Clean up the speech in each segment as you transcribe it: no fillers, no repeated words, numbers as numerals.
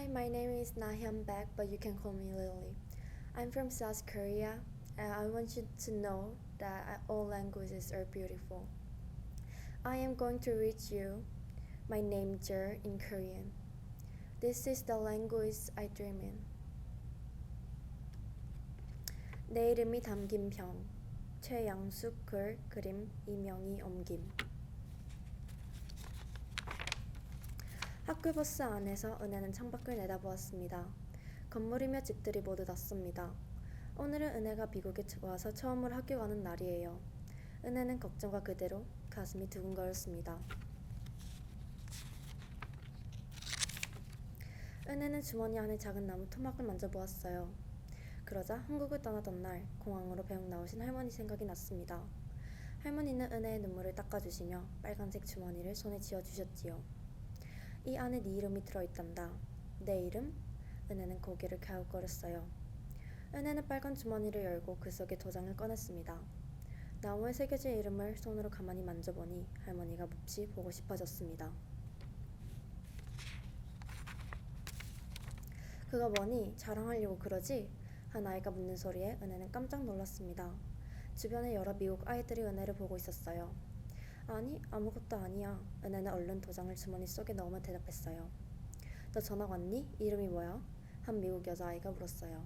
Hi, my name is Nahyun Baek, but you can call me Lily. I'm from South Korea, and I want you to know that all languages are beautiful. I am going to read you my name Jer in Korean. This is the language I dream in. 내 이름이 담긴 병, 최양숙 글, 그림, 이명희 옮김. 학교 버스 안에서 은혜는 창밖을 내다보았습니다. 건물이며 집들이 모두 낯섭니다. 오늘은 은혜가 미국에 와서 처음으로 학교 가는 날이에요. 은혜는 걱정과 그대로 가슴이 두근거렸습니다. 은혜는 주머니 안에 작은 나무 토막을 만져보았어요. 그러자 한국을 떠나던 날 공항으로 배웅 나오신 할머니 생각이 났습니다. 할머니는 은혜의 눈물을 닦아주시며 빨간색 주머니를 손에 쥐어주셨지요. 이 안에 네 이름이 들어있단다. 내 이름? 은혜는 고개를 갸웃거렸어요. 은혜는 빨간 주머니를 열고 그 속에 도장을 꺼냈습니다. 나무에 새겨진 이름을 손으로 가만히 만져보니 할머니가 몹시 보고 싶어졌습니다. 그거 뭐니? 자랑하려고 그러지? 한 아이가 묻는 소리에 은혜는 깜짝 놀랐습니다. 주변에 여러 미국 아이들이 은혜를 보고 있었어요. 아니, 아무것도 아니야. 은혜는 얼른 도장을 주머니 속에 넣으며 대답했어요. 너 전학 왔니? 이름이 뭐야? 한 미국 여자아이가 물었어요.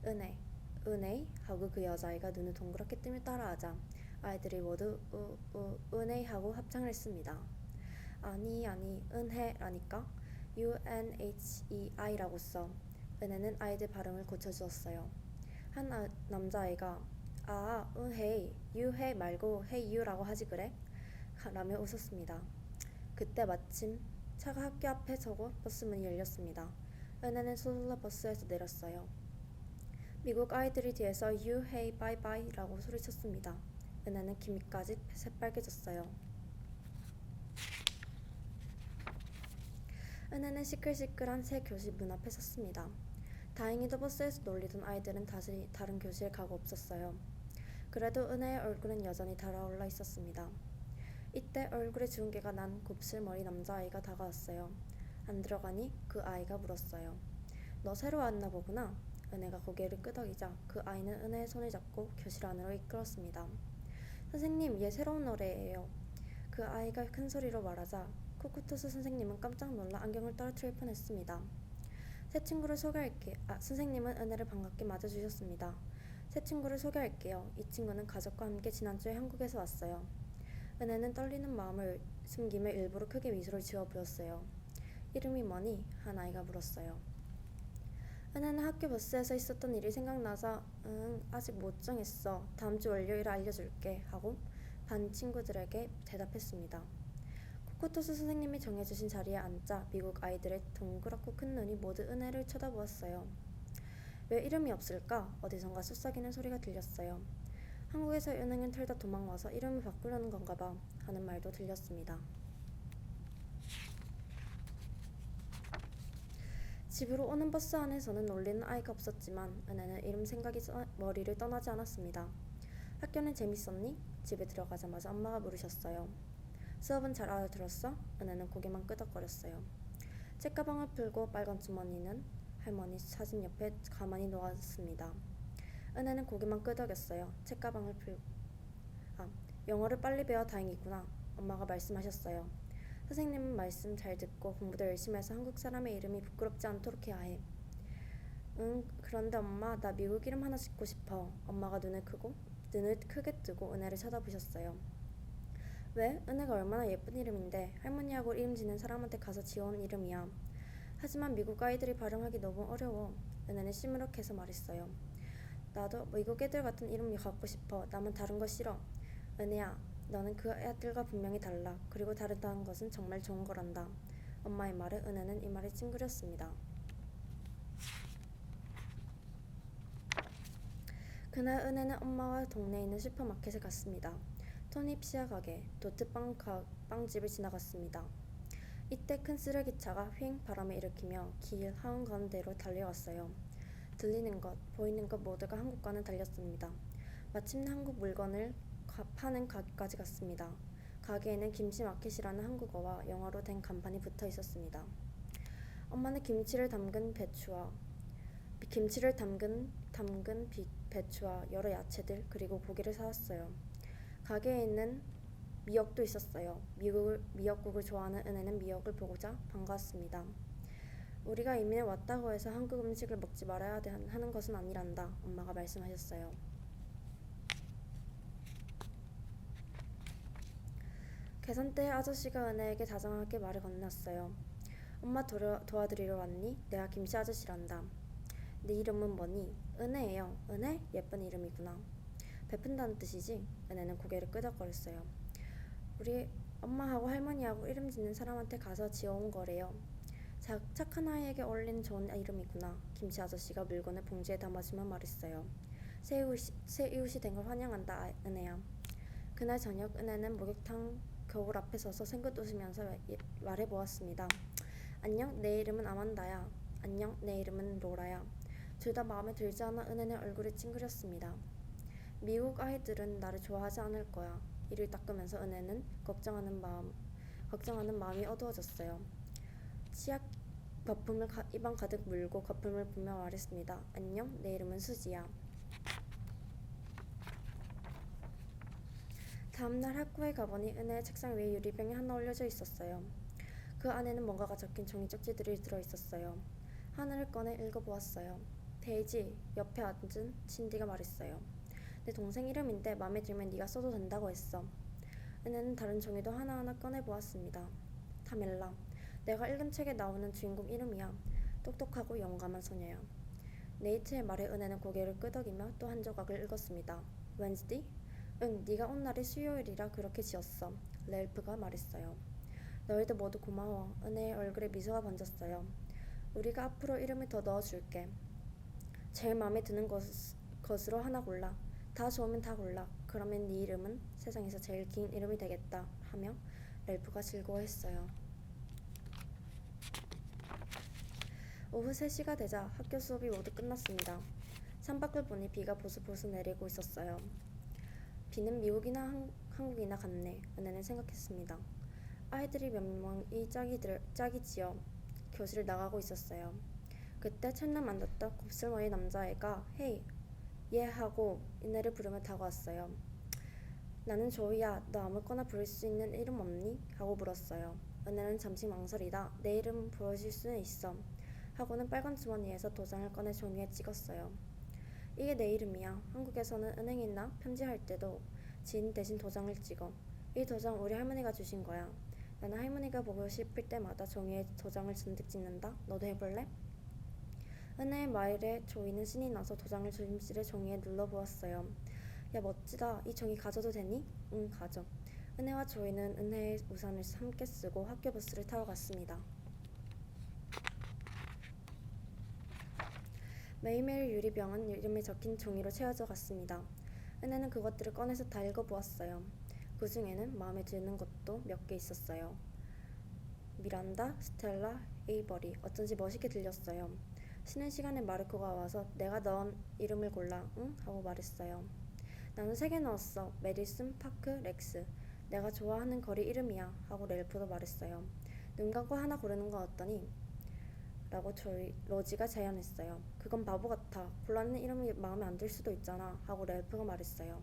은혜. 은혜? 하고 그 여자아이가 눈을 동그랗게 뜨며 따라하자 아이들이 모두 은혜 하고 합창을 했습니다. 아니, 은혜라니까? UNHEI라고 써. 은혜는 아이들 발음을 고쳐주었어요. 한 남자아이가 은혜, 유해 말고 헤이유라고 하지 그래? 라며 웃었습니다. 그때 마침 차가 학교 앞에 서고 버스 문이 열렸습니다. 은혜는 서둘러 버스에서 내렸어요. 미국 아이들이 뒤에서 You hey bye bye 라고 소리쳤습니다. 은혜는 귀밑까지 새빨개졌어요. 은혜는 시끌시끌한 새 교실 문 앞에 섰습니다. 다행히도 버스에서 놀리던 아이들은 다시 다른 교실에 가고 없었어요. 그래도 은혜의 얼굴은 여전히 달아올라 있었습니다. 이때 얼굴에 주근깨가 난 곱슬머리 남자아이가 다가왔어요. 안 들어가니? 그 아이가 물었어요. 너 새로 왔나 보구나. 은혜가 고개를 끄덕이자 그 아이는 은혜의 손을 잡고 교실 안으로 이끌었습니다. 선생님, 얘 새로운 노래예요. 그 아이가 큰 소리로 말하자 코쿠토스 선생님은 깜짝 놀라 안경을 떨어뜨릴 뻔했습니다. 새 친구를 소개할게. 선생님은 은혜를 반갑게 맞아주셨습니다. 새 친구를 소개할게요. 이 친구는 가족과 함께 지난주에 한국에서 왔어요. 은혜는 떨리는 마음을 숨기며 일부러 크게 미소를 지어 보였어요. 이름이 뭐니? 한 아이가 물었어요. 은혜는 학교 버스에서 있었던 일이 생각나서 아직 못 정했어. 다음 주 월요일에 알려줄게 하고 반 친구들에게 대답했습니다. 코코토스 선생님이 정해주신 자리에 앉자 미국 아이들의 동그랗고 큰 눈이 모두 은혜를 쳐다보았어요. 왜 이름이 없을까? 어디선가 속삭이는 소리가 들렸어요. 한국에서 은행을 털다 도망와서 이름을 바꾸려는 건가 봐 하는 말도 들렸습니다. 집으로 오는 버스 안에서는 놀리는 아이가 없었지만 은혜는 이름 생각이 머리를 떠나지 않았습니다. 학교는 재밌었니? 집에 들어가자마자 엄마가 물으셨어요. 수업은 잘 알아들었어? 은혜는 고개만 끄덕거렸어요. 책가방을 풀고 빨간 주머니는 할머니 사진 옆에 가만히 놓았습니다. 은혜는 고개만 끄덕였어요. 책가방을 풀고 영어를 빨리 배워 다행이구나. 엄마가 말씀하셨어요. 선생님은 말씀 잘 듣고 공부도 열심히 해서 한국 사람의 이름이 부끄럽지 않도록 해야 해. 그런데 엄마, 나 미국 이름 하나 짓고 싶어. 엄마가 눈을 크게 뜨고 은혜를 쳐다보셨어요. 왜? 은혜가 얼마나 예쁜 이름인데 할머니하고 이름 짓는 사람한테 가서 지어온 이름이야. 하지만 미국 아이들이 발음하기 너무 어려워. 은혜는 시무룩해서 말했어요. 나도 미국 애들 같은 이름 갖고 싶어. 나만 다른 거 싫어. 은혜야, 너는 그 애들과 분명히 달라. 그리고 다르다는 것은 정말 좋은 거란다. 엄마의 말에 은혜는 이 말에 찡그렸습니다. 그날 은혜는 엄마와 동네에 있는 슈퍼마켓에 갔습니다. 토니 피자 가게, 도트빵집을 지나갔습니다. 이때 큰 쓰레기차가 휙 바람을 일으키며 길 한가운데로 달려왔어요. 들리는 것, 보이는 것 모두가 한국과는 달렸습니다. 마침내 한국 물건을 파는 가게까지 갔습니다. 가게에는 김치마켓이라는 한국어와 영어로 된 간판이 붙어 있었습니다. 엄마는 김치를 담근 배추와 여러 야채들 그리고 고기를 사왔어요. 가게에 있는 미역도 있었어요. 미역국을 좋아하는 은혜는 미역을 보고자 반가웠습니다. 우리가 이민에 왔다고 해서 한국 음식을 먹지 말아야 하는 것은 아니란다. 엄마가 말씀하셨어요. 계산대에 아저씨가 은혜에게 다정하게 말을 건넸어요. 엄마 도와드리러 왔니? 내가 김씨 아저씨란다. 네 이름은 뭐니? 은혜예요. 은혜? 예쁜 이름이구나. 베푼다는 뜻이지? 은혜는 고개를 끄덕거렸어요. 우리 엄마하고 할머니하고 이름 짓는 사람한테 가서 지어온 거래요. 착한 아이에게 어울리는 좋은 이름이구나. 김씨 아저씨가 물건을 봉지에 담아주며 말했어요. 새 이웃이 된 걸 환영한다, 은혜야. 그날 저녁 은혜는 목욕탕 거울 앞에 서서 생긋 웃으면서 말해보았습니다. 안녕, 내 이름은 아만다야. 안녕, 내 이름은 로라야. 둘 다 마음에 들지 않아 은혜는 얼굴이 찡그렸습니다. 미국 아이들은 나를 좋아하지 않을 거야. 이를 닦으면서 은혜는 걱정하는 마음이 어두워졌어요. 치약 거품을 입안 가득 물고 거품을 부며 말했습니다. 안녕, 내 이름은 수지야. 다음날 학교에 가보니 은혜의 책상 위에 유리병이 하나 올려져 있었어요. 그 안에는 뭔가가 적힌 종이 쪽지들이 들어있었어요. 하나를 꺼내 읽어보았어요. 데이지, 옆에 앉은 신디가 말했어요. 내 동생 이름인데 맘에 들면 네가 써도 된다고 했어. 은혜는 다른 종이도 하나하나 꺼내보았습니다. 타멜라, 내가 읽은 책에 나오는 주인공 이름이야. 똑똑하고 용감한 소녀야. 네이트의 말에 은혜는 고개를 끄덕이며 또 한 조각을 읽었습니다. 웬스디? 응, 네가 온 날이 수요일이라 그렇게 지었어. 렐프가 말했어요. 너희들 모두 고마워. 은혜의 얼굴에 미소가 번졌어요. 우리가 앞으로 이름을 더 넣어줄게. 제일 마음에 드는 것으로 하나 골라. 다 좋으면 다 골라. 그러면 네 이름은 세상에서 제일 긴 이름이 되겠다. 하며 렐프가 즐거워했어요. 오후 3시가 되자 학교 수업이 모두 끝났습니다. 창밖을 보니 비가 보슬보슬 내리고 있었어요. 비는 미국이나 한국이나 같네. 은혜는 생각했습니다. 아이들이 몇 명이 짝이 지어 교실을 나가고 있었어요. 그때 첫날 만났던 곱슬머리 남자애가 헤이, 예 하고 은혜를 부르며 다가왔어요. 나는 조이야. 너 아무거나 부를 수 있는 이름 없니? 하고 물었어요. 은혜는 잠시 망설이다 내 이름 보여줄 수는 있어. 하고는 빨간 주머니에서 도장을 꺼내 종이에 찍었어요. 이게 내 이름이야. 한국에서는 은행이나 편지할 때도 지인 대신 도장을 찍어. 이 도장 우리 할머니가 주신 거야. 나는 할머니가 보고 싶을 때마다 종이에 도장을 잔뜩 찍는다. 너도 해볼래? 은혜의 말에 조이는 신이 나서 도장을 조심스레 종이에 눌러보았어요. 야, 멋지다. 이 종이 가져도 되니? 응, 가져. 은혜와 조이는 은혜의 우산을 함께 쓰고 학교 버스를 타러 갔습니다. 매일매일 유리병은 이름이 적힌 종이로 채워져 갔습니다. 은혜는 그것들을 꺼내서 다 읽어보았어요. 그 중에는 마음에 드는 것도 몇 개 있었어요. 미란다, 스텔라, 에이버리. 어쩐지 멋있게 들렸어요. 쉬는 시간에 마르코가 와서 내가 넣은 이름을 골라, 응? 하고 말했어요. 나는 3개 넣었어. 메디슨, 파크, 렉스. 내가 좋아하는 거리 이름이야. 하고 렐프도 말했어요. 눈 감고 하나 고르는 건 어떠니? 라고 로지가 제안했어요. 그건 바보 같아. 골라낸 이름이 마음에 안 들 수도 있잖아. 하고 렐프가 말했어요.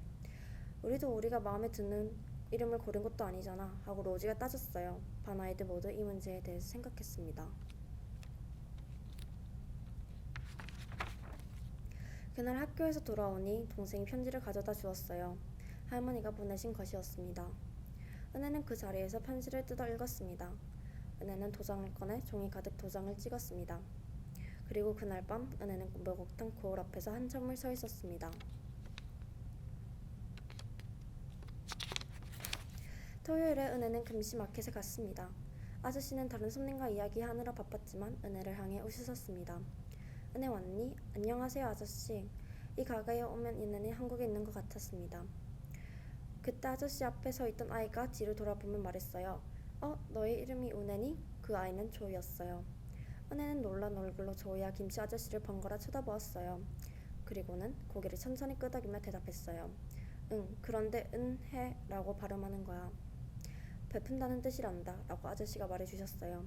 우리도 우리가 마음에 드는 이름을 고른 것도 아니잖아. 하고 로지가 따졌어요. 반 아이들 모두 이 문제에 대해서 생각했습니다. 그날 학교에서 돌아오니 동생이 편지를 가져다 주었어요. 할머니가 보내신 것이었습니다. 은혜는 그 자리에서 편지를 뜯어 읽었습니다. 은혜는 도장을 꺼내 종이 가득 도장을 찍었습니다. 그리고 그날 밤 은혜는 목욕탕 거울 앞에서 한참을 서 있었습니다. 토요일에 은혜는 금시 마켓에 갔습니다. 아저씨는 다른 손님과 이야기하느라 바빴지만 은혜를 향해 웃으셨습니다. 은혜 왔니? 안녕하세요 아저씨. 이 가게에 오면 은혜는 한국에 있는 것 같았습니다. 그때 아저씨 앞에 서 있던 아이가 뒤를 돌아보며 말했어요. 너의 이름이 은혜니? 그 아이는 조이였어요. 은혜는 놀란 얼굴로 조이와 김씨 아저씨를 번갈아 쳐다보았어요. 그리고는 고개를 천천히 끄덕이며 대답했어요. 응, 그런데 은혜라고 발음하는 거야. 베푼다는 뜻이란다. 라고 아저씨가 말해주셨어요.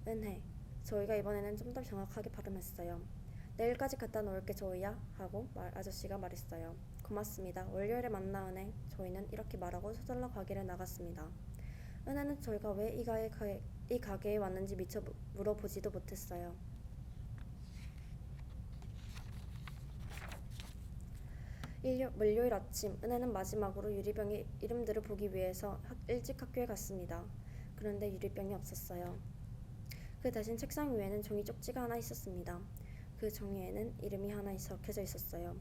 은혜, 저희가 이번에는 좀 더 정확하게 발음했어요. 내일까지 갖다 놓을게 조이야 하고 아저씨가 말했어요. 고맙습니다. 월요일에 만나 은혜. 저희는 이렇게 말하고 서둘러 가게를 나갔습니다. 은혜는 저희가 왜 이 가게에 왔는지 미처 물어보지도 못했어요. 월요일 아침 은혜는 마지막으로 유리병의 이름들을 보기 위해서 일찍 학교에 갔습니다. 그런데 유리병이 없었어요. 그 대신 책상 위에는 종이 쪽지가 하나 있었습니다. 그 종이에는 이름이 하나 적혀져 있었어요.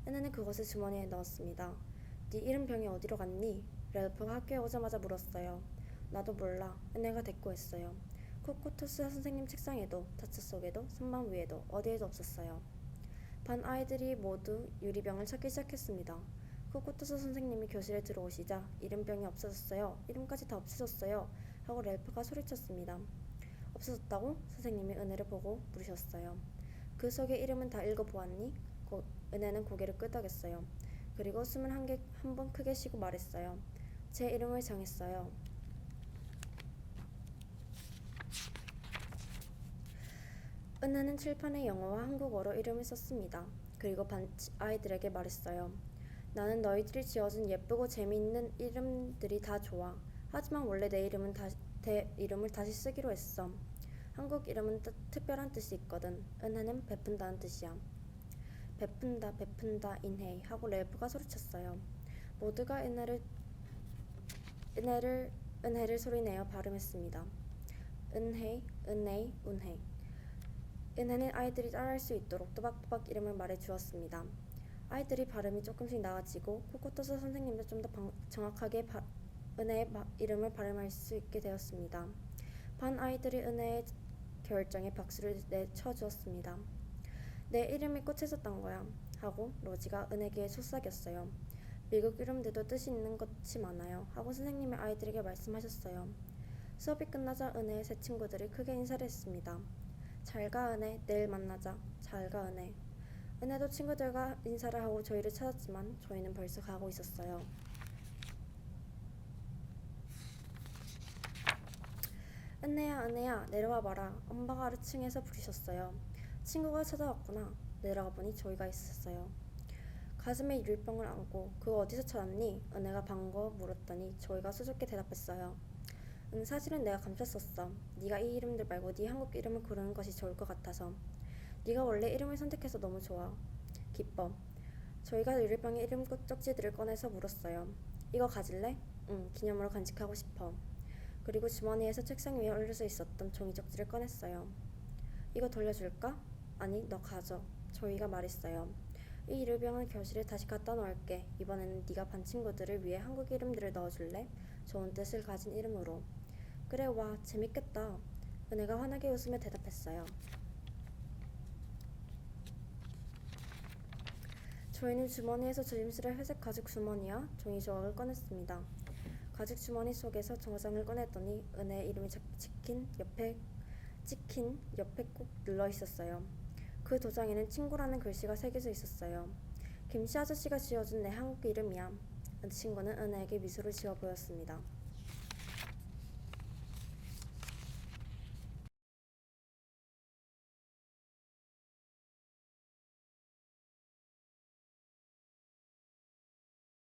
은혜는 그것을 주머니에 넣었습니다. 네 이름병이 어디로 갔니? 랄프가 학교에 오자마자 물었어요. 나도 몰라. 은혜가 대꾸했어요. 코코토스 선생님 책상에도, 자차 속에도, 선반 위에도, 어디에도 없었어요. 반 아이들이 모두 유리병을 찾기 시작했습니다. 코코토스 선생님이 교실에 들어오시자 이름병이 없어졌어요. 이름까지 다 없어졌어요. 하고 랄프가 소리쳤습니다. 없어졌다고? 선생님이 은혜를 보고 물으셨어요. 그 속에 이름은 다 읽어보았니? 은혜는 고개를 끄덕였어요. 그리고 숨을 한 번 크게 쉬고 말했어요. 제 이름을 정했어요. 은혜는 칠판에 영어와 한국어로 이름을 썼습니다. 그리고 반 아이들에게 말했어요. 나는 너희들이 지어준 예쁘고 재미있는 이름들이 다 좋아. 하지만 원래 내 이름을 다시 쓰기로 했어. 한국 이름은 특별한 뜻이 있거든. 은혜는 베푼다는 뜻이야. 베푼다 인헤이 하고 랄프가 소리쳤어요. 모두가 은혜를 소리내어 발음했습니다. 은헤이, 은헤이, 운헤이. 은혜는 아이들이 따라할 수 있도록 또박또박 이름을 말해 주었습니다. 아이들이 발음이 조금씩 나아지고 코코토스 선생님도 좀 더 정확하게 은혜의 이름을 발음할 수 있게 되었습니다. 반 아이들이 은혜의 결정에 박수를 내쳐 주었습니다. 내 이름이 꽃에서딴 거야 하고 로지가 은혜에게 속삭였어요. 미국 이름들도 뜻이 있는 것이 많아요 하고 선생님이 아이들에게 말씀하셨어요. 수업이 끝나자 은혜의 새 친구들이 크게 인사를 했습니다. 잘가 은혜, 내일 만나자. 잘가 은혜. 은혜도 친구들과 인사를 하고 저희를 찾았지만 저희는 벌써 가고 있었어요. 은혜야 내려와 봐라. 엄마가 아래층에서 부르셨어요. 친구가 찾아왔구나. 내려가 보니 저희가 있었어요. 가슴에 유리병을 안고 그거 어디서 찾았니? 은혜가 반가워 물었더니 저희가 수줍게 대답했어요. 사실은 내가 감췄었어. 네가 이 이름들 말고 네 한국 이름을 고르는 것이 좋을 것 같아서. 네가 원래 이름을 선택해서 너무 좋아. 기뻐. 저희가 유리병에 이름 쪽지들을 꺼내서 물었어요. 이거 가질래? 응, 기념으로 간직하고 싶어. 그리고 주머니에서 책상 위에 올려져 있었던 종이 쪽지를 꺼냈어요. 이거 돌려줄까? 아니, 너 가져. 저희가 말했어요. 이 유리병은 교실에 다시 갖다 놓을게. 이번에는 네가 반 친구들을 위해 한국 이름들을 넣어줄래? 좋은 뜻을 가진 이름으로. 그래, 와, 재밌겠다. 은혜가 환하게 웃으며 대답했어요. 저희는 주머니에서 조심스레 회색 가죽 주머니와 종이 조각을 꺼냈습니다. 가죽 주머니 속에서 정장을 꺼냈더니 은혜의 이름이 찍힌 옆에 꼭 눌러 있었어요. 그 도장에는 친구라는 글씨가 새겨져 있었어요. 김씨 아저씨가 지어준 내 한국 이름이야. 친구는 은혜에게 미소를 지어 보였습니다.